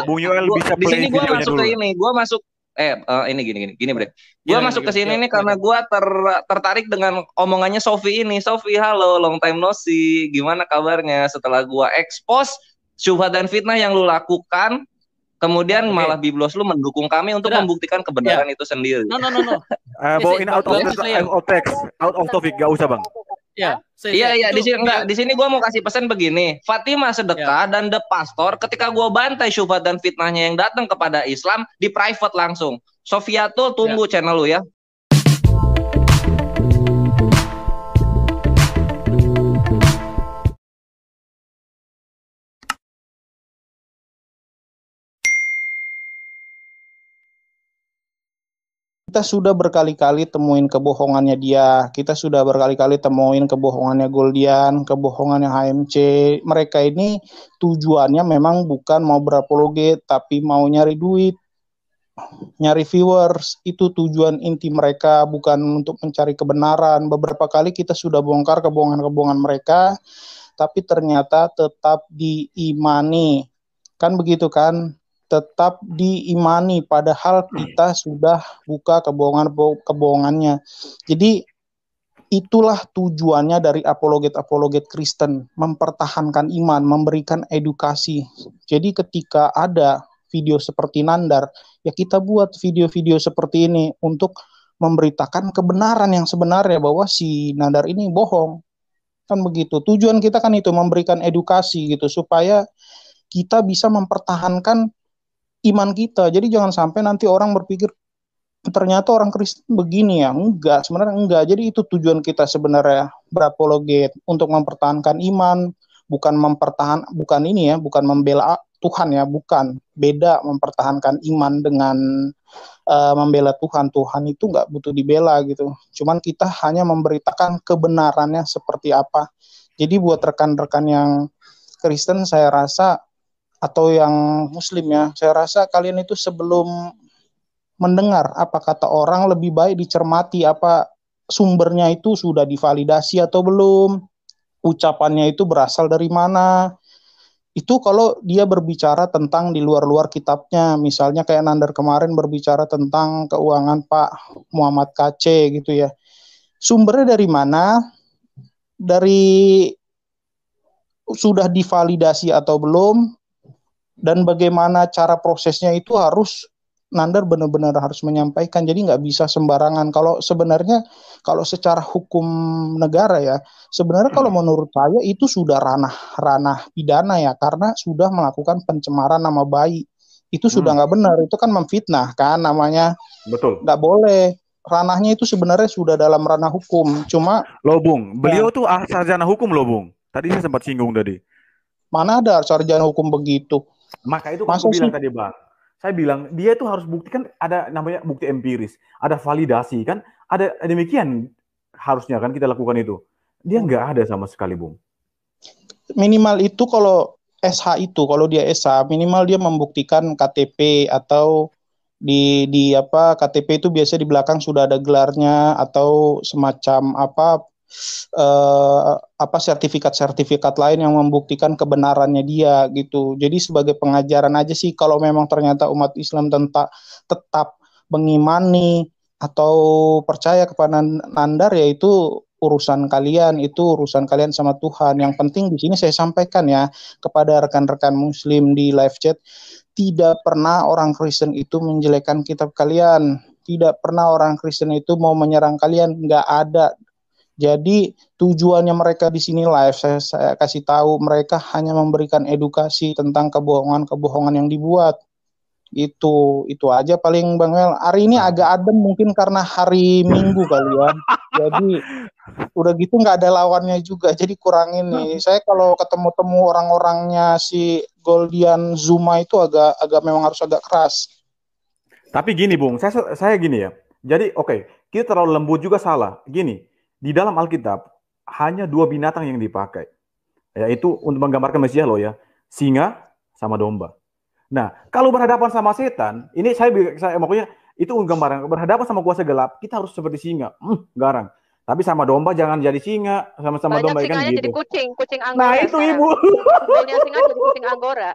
Bung Yoel bisa di play sini gue videonya masuk dulu. ke ini, gue masuk ini gini bre. Gue Ya, masuk ke sini ya, nih karena gue tertarik dengan omongannya Sofi ini. Sofi, halo, long time no see. Gimana kabarnya setelah gue expose syubhat dan fitnah yang lu lakukan, kemudian malah biblos lu mendukung kami untuk Sudah. membuktikan kebenaran itu sendiri. No. Bawain out of text, out of topic, gak usah bang. Ya, Iya, di sini gue mau kasih pesan begini. Fatimah sedekah dan the pastor ketika gue bantai syubhat dan fitnahnya yang datang kepada Islam di private langsung. Sofiatul tunggu channel lu ya. Kita sudah berkali-kali temuin kebohongannya dia. Kita sudah berkali-kali temuin kebohongannya Goldian, kebohongannya HMC. Mereka ini tujuannya memang bukan mau berapologet, tapi mau nyari duit, nyari viewers. Itu tujuan inti mereka, bukan untuk mencari kebenaran. Beberapa kali kita sudah bongkar kebohongan-kebohongan mereka, tapi ternyata tetap diimani. Kan begitu kan? Tetap diimani, padahal kita sudah buka kebohongannya. Jadi itulah tujuannya dari apologet Kristen, mempertahankan iman, memberikan edukasi. Jadi ketika ada video seperti Nandar, ya kita buat video-video seperti ini untuk memberitakan kebenaran yang sebenarnya bahwa si Nandar ini bohong. Kan begitu. Tujuan kita kan itu, memberikan edukasi gitu, supaya kita bisa mempertahankan iman kita. Jadi jangan sampai nanti orang berpikir ternyata orang Kristen begini ya. Enggak, sebenarnya enggak. Jadi itu tujuan kita sebenarnya berapologet, untuk mempertahankan iman, bukan bukan membela Tuhan ya, bukan. Beda mempertahankan iman dengan membela Tuhan. Tuhan itu enggak butuh dibela gitu. Cuman kita hanya memberitakan kebenarannya seperti apa. Jadi buat rekan-rekan yang Kristen, saya rasa, atau yang Muslim ya, saya rasa kalian itu sebelum mendengar apa kata orang, lebih baik dicermati apa sumbernya itu sudah divalidasi atau belum, ucapannya itu berasal dari mana. Itu kalau dia berbicara tentang di luar-luar kitabnya, misalnya kayak Nandar kemarin berbicara tentang keuangan Pak Muhammad KC gitu ya. Sumbernya dari mana? Dari sudah divalidasi atau belum? Dan bagaimana cara prosesnya itu harus Nandar benar-benar harus menyampaikan. Jadi nggak bisa sembarangan. Kalau sebenarnya kalau secara hukum negara ya, sebenarnya kalau menurut saya itu sudah ranah pidana ya, karena sudah melakukan pencemaran nama baik. Itu sudah nggak benar. Itu kan memfitnah kan namanya. Betul. Nggak boleh. Ranahnya itu sebenarnya sudah dalam ranah hukum. Cuma loh Bung, beliau tuh sarjana hukum loh Bung. Tadi saya sempat singgung tadi. Mana ada sarjana hukum begitu? Maka itu kan aku bilang tadi bang, saya bilang dia itu harus buktikan, ada namanya bukti empiris, ada validasi kan, ada demikian harusnya kan kita lakukan itu. Dia nggak ada sama sekali Bung. Minimal itu kalau SH itu, kalau dia SH minimal dia membuktikan KTP, atau di KTP itu biasanya di belakang sudah ada gelarnya atau semacam sertifikat lain yang membuktikan kebenarannya dia gitu. Jadi sebagai pengajaran aja sih, kalau memang ternyata umat Islam tetap mengimani atau percaya kepada Nandar, ya itu urusan kalian sama Tuhan. Yang penting di sini saya sampaikan ya kepada rekan-rekan Muslim di live chat, tidak pernah orang Kristen itu menjelekkan kitab kalian, tidak pernah orang Kristen itu mau menyerang kalian, nggak ada. Jadi tujuannya mereka di sini live, saya kasih tahu, mereka hanya memberikan edukasi tentang kebohongan yang dibuat. Itu aja paling Bang Mel. Hari ini agak adem mungkin karena hari Minggu kali ya. Jadi udah gitu nggak ada lawannya juga, jadi kurang ini. Saya kalau ketemu orang-orangnya si Goldian Zuma itu agak memang harus agak keras. Tapi gini Bung, saya gini ya. Jadi oke, kita terlalu lembut juga salah. Gini, di dalam Alkitab hanya 2 binatang yang dipakai, yaitu untuk menggambarkan Mesias loh ya, singa sama domba. Nah, kalau berhadapan sama setan, ini saya pokoknya itu gambaran berhadapan sama kuasa gelap, kita harus seperti singa, garang. Tapi sama domba jangan jadi singa, sama domba kan gitu. Jadi kucing Anggora. Nah itu sekarang. Ibu. Modelnya singa jadi kucing Anggora.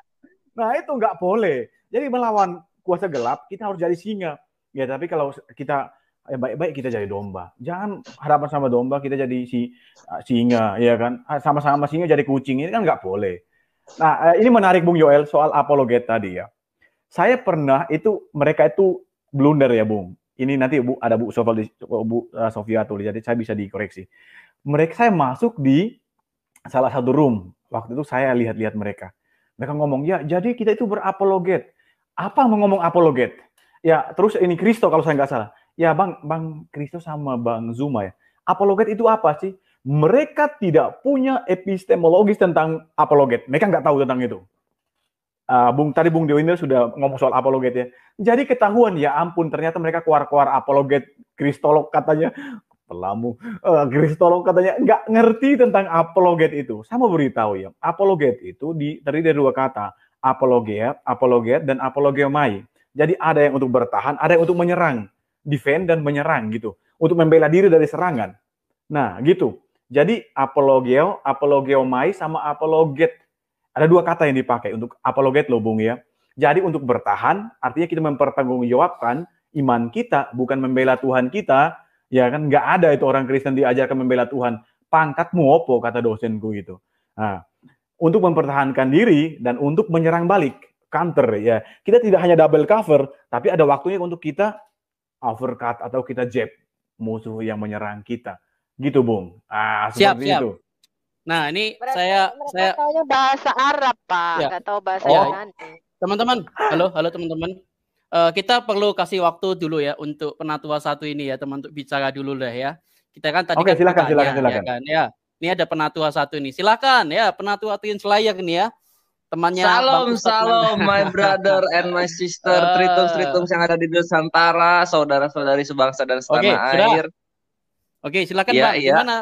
Nah itu nggak boleh. Jadi melawan kuasa gelap kita harus jadi singa. Ya, tapi kalau kita baik-baik kita jadi domba. Jangan harapan sama domba kita jadi singa, ya kan? Sama-sama singa jadi kucing, ini kan nggak boleh. Nah, ini menarik Bung Yoel soal apologet tadi ya. Saya pernah mereka itu blunder ya Bung. Ini nanti ada Bu Sofia tulis, jadi saya bisa dikoreksi. Saya masuk di salah satu room. Waktu itu saya lihat-lihat mereka. Mereka ngomong, ya jadi kita itu berapologet. Apa ngomong apologet? Ya terus ini Kristo kalau saya nggak salah. Ya Bang Kristo sama Bang Zuma ya. Apologet itu apa sih? Mereka tidak punya epistemologis tentang apologet. Mereka nggak tahu tentang itu. Tadi Bung Dewinda sudah ngomong soal apologet ya. Jadi ketahuan ya ampun ternyata mereka keluar apologet kristolog katanya. Pelamu kristolog katanya nggak ngerti tentang apologet itu. Saya mau beritahu ya, apologet itu terdiri dari dua kata, apologet dan apologeomai. Jadi ada yang untuk bertahan, ada yang untuk menyerang, defend dan menyerang gitu, untuk membela diri dari serangan. Nah gitu. Jadi apologeomai sama apologet. Ada dua kata yang dipakai untuk apologet loh Bung ya. Jadi untuk bertahan artinya kita mempertanggungjawabkan iman kita, bukan membela Tuhan kita. Ya kan nggak ada itu orang Kristen diajarkan membela Tuhan. Pangkatmu opo kata dosenku itu. Nah, untuk mempertahankan diri dan untuk menyerang balik, counter ya. Kita tidak hanya double cover, tapi ada waktunya untuk kita overcut atau kita jab musuh yang menyerang kita. Gitu Bung. Seperti siap. itu. Nah, ini Mereka saya taunya bahasa Arab, Pak, ya. nggak tahu bahasa Yunani. Teman-teman, halo teman-teman. Kita perlu kasih waktu dulu ya untuk Penatua satu ini ya, teman, untuk bicara dulu lah ya. Kita kan tadi kan silakan. Ya kan? Ya. Ini ada Penatua satu ini. Silakan ya, Penatua Twin Slayer ini ya. Temannya Salam my brother and my sister, tritum yang ada di Nusantara, saudara-saudari sebangsa dan setanah air. Oke, silakan Bang. Gimana?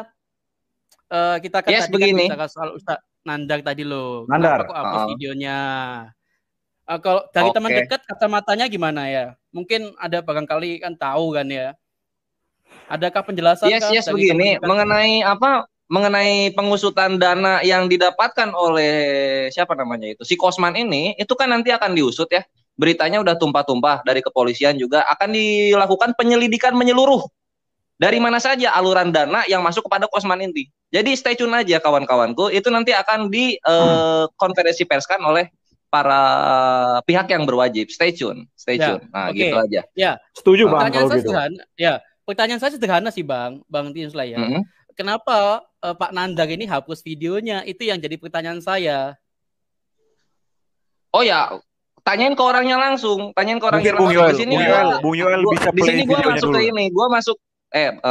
Kita kan tadi begini. kan bicara soal Ustaz Nandar tadi loh. Nandar. Kenapa kok hapus videonya? Kalau dari teman dekat kacamatanya gimana ya? Mungkin ada barangkali kan tahu kan ya. Adakah penjelasan dari begini mengenai pengusutan dana yang didapatkan oleh siapa namanya itu si Kosman ini, itu kan nanti akan diusut ya. Beritanya udah tumpah-tumpah dari kepolisian juga, akan dilakukan penyelidikan menyeluruh. Dari mana saja aluran dana yang masuk kepada Kosman ini. Jadi stay tune aja kawan-kawanku, itu nanti akan dikonferensi perskan oleh para pihak yang berwajib. Stay tune. Nah, gitu aja. Ya. Setuju Bang kalau gitu. Pertanyaan saya sederhana sih Bang Twin Slayer. Kenapa Pak Nandar ini hapus videonya? Itu yang jadi pertanyaan saya. Oh ya, tanyain ke orangnya langsung. Bung Yoel bisa play. Di sini gue masuk ke ini. Gue masuk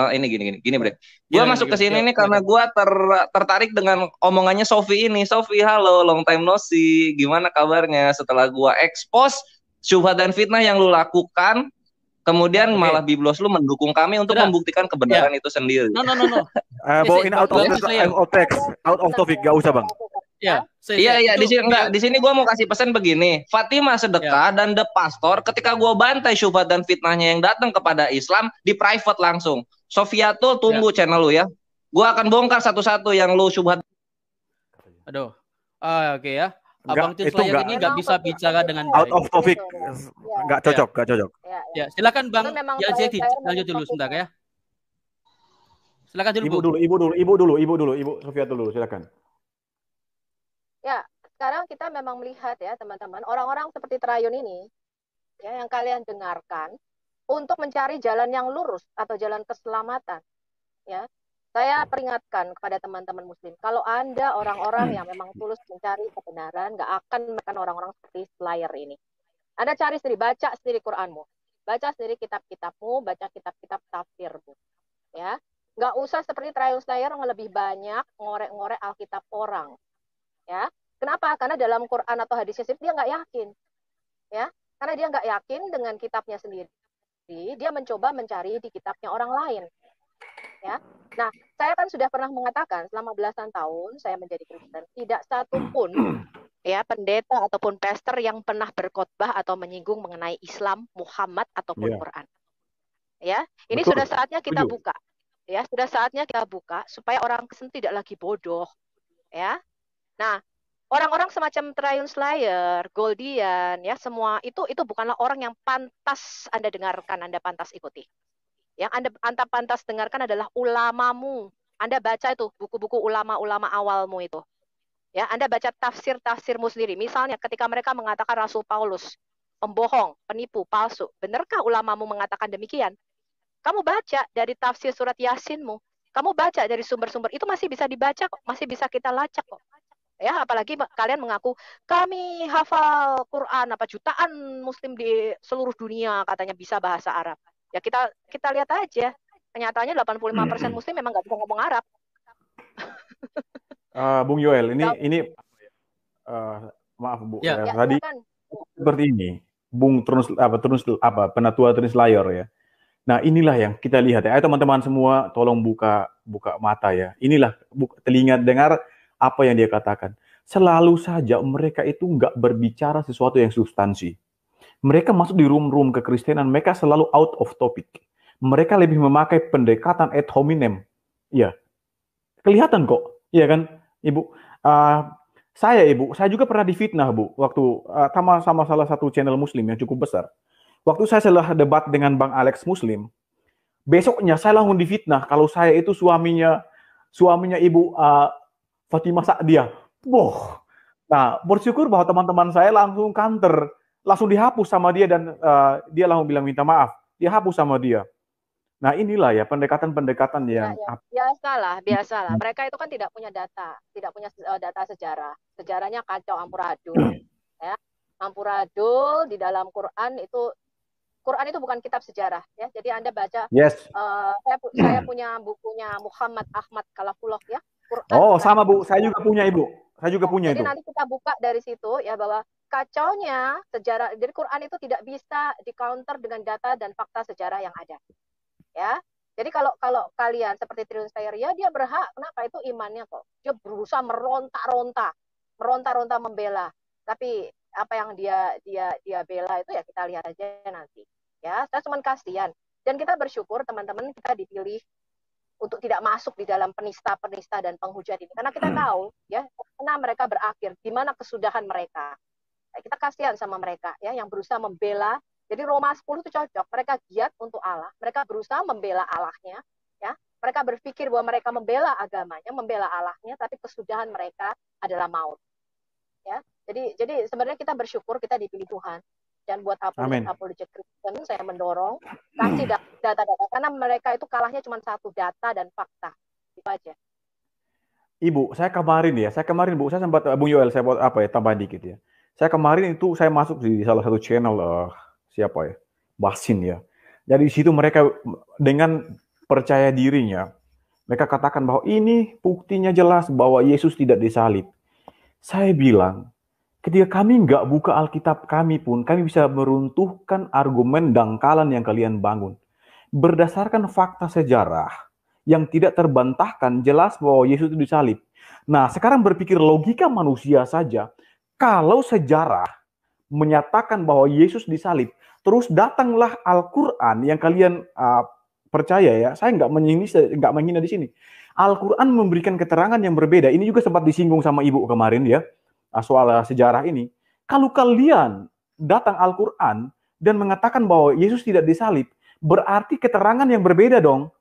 ini gini Bre. Gue masuk ke sini nih karena gue tertarik dengan omongannya Sofi ini. Sofi, halo, long time no see. Gimana kabarnya setelah gue expose syubhat dan fitnah yang lu lakukan, kemudian malah biblos lu mendukung kami untuk membuktikan kebenaran itu sendiri. No. Ini out of topic, gak usah Bang. Iya. Di sini gue mau kasih pesan begini. Fatimah Sedekah dan The Pastor, ketika gue bantai syubhat dan fitnahnya yang datang kepada Islam di private langsung. Sofia tuh tunggu channel lu ya. Gue akan bongkar satu-satu yang lu syubhat. Aduh. Oke ya. Abang Twin Slayer ini nggak bisa bicara dengan baik. Out of topic. Nggak cocok. Ya, silakan Bang. Jadi lanjut dulu sebentar ya. Silakan dulu. Ibu dulu. Ibu Sofia dulu, silakan. Ya, sekarang kita memang melihat ya teman-teman, orang-orang seperti Trayun ini, ya yang kalian dengarkan, untuk mencari jalan yang lurus atau jalan keselamatan. Ya, saya peringatkan kepada teman-teman Muslim, kalau Anda orang-orang yang memang tulus mencari kebenaran, nggak akan makan orang-orang seperti Slayer ini. Anda cari sendiri, baca sendiri Quranmu, baca sendiri kitab-kitabmu, baca kitab-kitab tafsirmu. Ya, nggak usah seperti Trayun Slayer yang lebih banyak ngorek-ngorek Alkitab orang. Ya, kenapa? Karena dalam Quran atau hadisnya dia nggak yakin, ya, karena dia nggak yakin dengan kitabnya sendiri, dia mencoba mencari di kitabnya orang lain, ya. Nah, saya kan sudah pernah mengatakan selama belasan tahun saya menjadi Kristen, tidak satu pun, ya, pendeta ataupun pastor yang pernah berkhotbah atau menyinggung mengenai Islam, Muhammad ataupun Quran, ya. Ini sudah saatnya kita buka, ya, sudah saatnya kita buka supaya orang Kristen tidak lagi bodoh, ya. Nah, orang-orang semacam Triune Slayer, Goldian, ya semua itu bukanlah orang yang pantas Anda dengarkan, Anda pantas ikuti. Yang Anda pantas dengarkan adalah ulamamu. Anda baca itu buku-buku ulama-ulama awalmu itu. Ya, Anda baca tafsir-tafsirmu sendiri. Misalnya ketika mereka mengatakan Rasul Paulus pembohong, penipu, palsu. Benarkah ulamamu mengatakan demikian? Kamu baca dari tafsir surat Yasinmu. Kamu baca dari sumber-sumber. Itu masih bisa dibaca kok. Masih bisa kita lacak kok. Ya, apalagi kalian mengaku kami hafal Quran apa jutaan muslim di seluruh dunia katanya bisa bahasa Arab. Ya kita lihat aja. Kenyataannya 85% muslim memang nggak bisa ngomong Arab. Bung Yoel, ini maaf Bu, tadi seperti ini, Bung Penatua Translayor ya. Nah inilah yang kita lihat ya. Ayo teman-teman semua, tolong buka mata ya. Inilah telinga dengar apa yang dia katakan. Selalu saja mereka itu nggak berbicara sesuatu yang substansi. Mereka masuk di room-room kekristenan, mereka selalu out of topic. Mereka lebih memakai pendekatan ad hominem. Ya, kelihatan kok, iya kan, Ibu. Saya juga pernah difitnah, Bu, waktu sama salah satu channel Muslim yang cukup besar. Waktu saya setelah debat dengan Bang Alex Muslim, besoknya saya langsung difitnah kalau saya itu suaminya Ibu Fatimah Sa'diyah. Nah, bersyukur bahwa teman-teman saya langsung counter, langsung dihapus sama dia dan dia langsung bilang minta maaf, dia hapus sama dia. Nah inilah ya pendekatan-pendekatan yang biasalah. Mereka itu kan tidak punya data data sejarah. Sejarahnya kacau amburadul. Ya, amburadul di dalam Quran itu bukan kitab sejarah. Ya, jadi Anda baca. Yes. Saya punya bukunya Muhammad Ahmad Kalafullah ya. Quran, sama Bu, saya juga punya Ibu. Saya juga punya jadi itu. Nanti kita buka dari situ ya bahwa kacaunya sejarah. Jadi Quran itu tidak bisa di-counter dengan data dan fakta sejarah yang ada. Ya, jadi kalau kalian seperti Triune Slayer ya dia berhak, kenapa itu imannya kok dia berusaha meronta-ronta membela, tapi apa yang dia bela itu ya kita lihat aja nanti ya. Saya cuma kasihan dan kita bersyukur teman-teman kita dipilih untuk tidak masuk di dalam penista dan penghujat ini karena kita tahu ya karena mereka berakhir di mana kesudahan mereka. Kita kasihan sama mereka ya yang berusaha membela. Jadi Roma 10 itu cocok. Mereka giat untuk Allah. Mereka berusaha membela Allahnya. Ya. Mereka berpikir bahwa mereka membela agamanya, membela Allahnya, tapi kesudahan mereka adalah maut. Ya. Jadi sebenarnya kita bersyukur kita dipilih Tuhan. Dan buat apologetic Christian, saya mendorong kasih data-data. Karena mereka itu kalahnya cuma satu, data dan fakta. Itu aja. Ibu, saya kemarin Bu, saya sempat, Bung Yoel, saya buat tambahan dikit ya. Saya kemarin itu, saya masuk di salah satu channel, siapa ya? Basin ya. Jadi di situ mereka dengan percaya dirinya, mereka katakan bahwa ini buktinya jelas bahwa Yesus tidak disalib. Saya bilang, ketika kami nggak buka Alkitab kami pun, kami bisa meruntuhkan argumen dangkalan yang kalian bangun. Berdasarkan fakta sejarah yang tidak terbantahkan, jelas bahwa Yesus itu disalib. Nah, sekarang berpikir logika manusia saja, kalau sejarah menyatakan bahwa Yesus disalib, terus datanglah Al-Quran yang kalian percaya ya, saya nggak menghina di sini. Al-Quran memberikan keterangan yang berbeda. Ini juga sempat disinggung sama Ibu kemarin ya, soal sejarah ini. Kalau kalian datang Al-Quran dan mengatakan bahwa Yesus tidak disalib, berarti keterangan yang berbeda dong.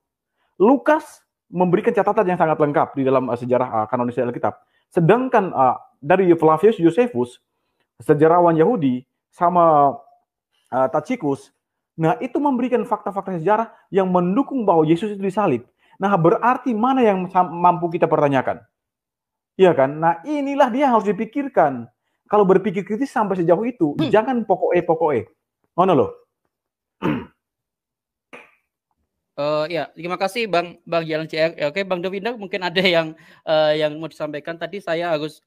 Lukas memberikan catatan yang sangat lengkap di dalam sejarah kanonisasi Alkitab. Sedangkan dari Flavius Josephus, sejarawan Yahudi, sama Tacitus, nah itu memberikan fakta-fakta sejarah yang mendukung bahwa Yesus itu disalib. Nah berarti mana yang mampu kita pertanyakan? Iya kan? Nah inilah dia yang harus dipikirkan. Kalau berpikir kritis sampai sejauh itu, jangan pokoknya. Mana loh? Ya, terima kasih Bang Jalan CR. Oke, Bang Dovinda mungkin ada yang mau disampaikan. Tadi saya harus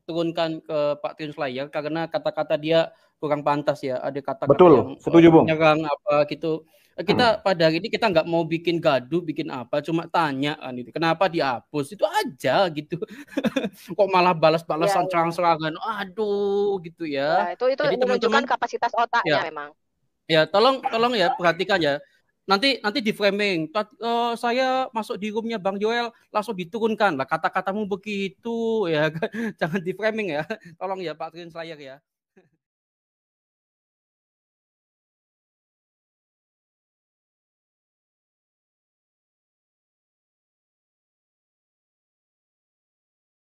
turunkan ke Pak Triune Slayer karena kata-kata dia kurang pantas ya. Ada kata-kata yang setuju, Bung. Menyerang apa gitu. Kita pada hari ini kita nggak mau bikin gaduh, bikin apa, cuma tanya kan itu. Kenapa dihapus? Itu aja gitu. Kok malah balas-balasan serang-serangan. Aduh gitu ya. Itu jadi menunjukkan kapasitas otaknya memang. Ya, tolong ya perhatikan ya. nanti di framing. Saya masuk di roomnya Bang Joel langsung diturunkan lah kata-katamu begitu ya. Jangan di framing ya. Tolong ya Pak Trin Slayer ya.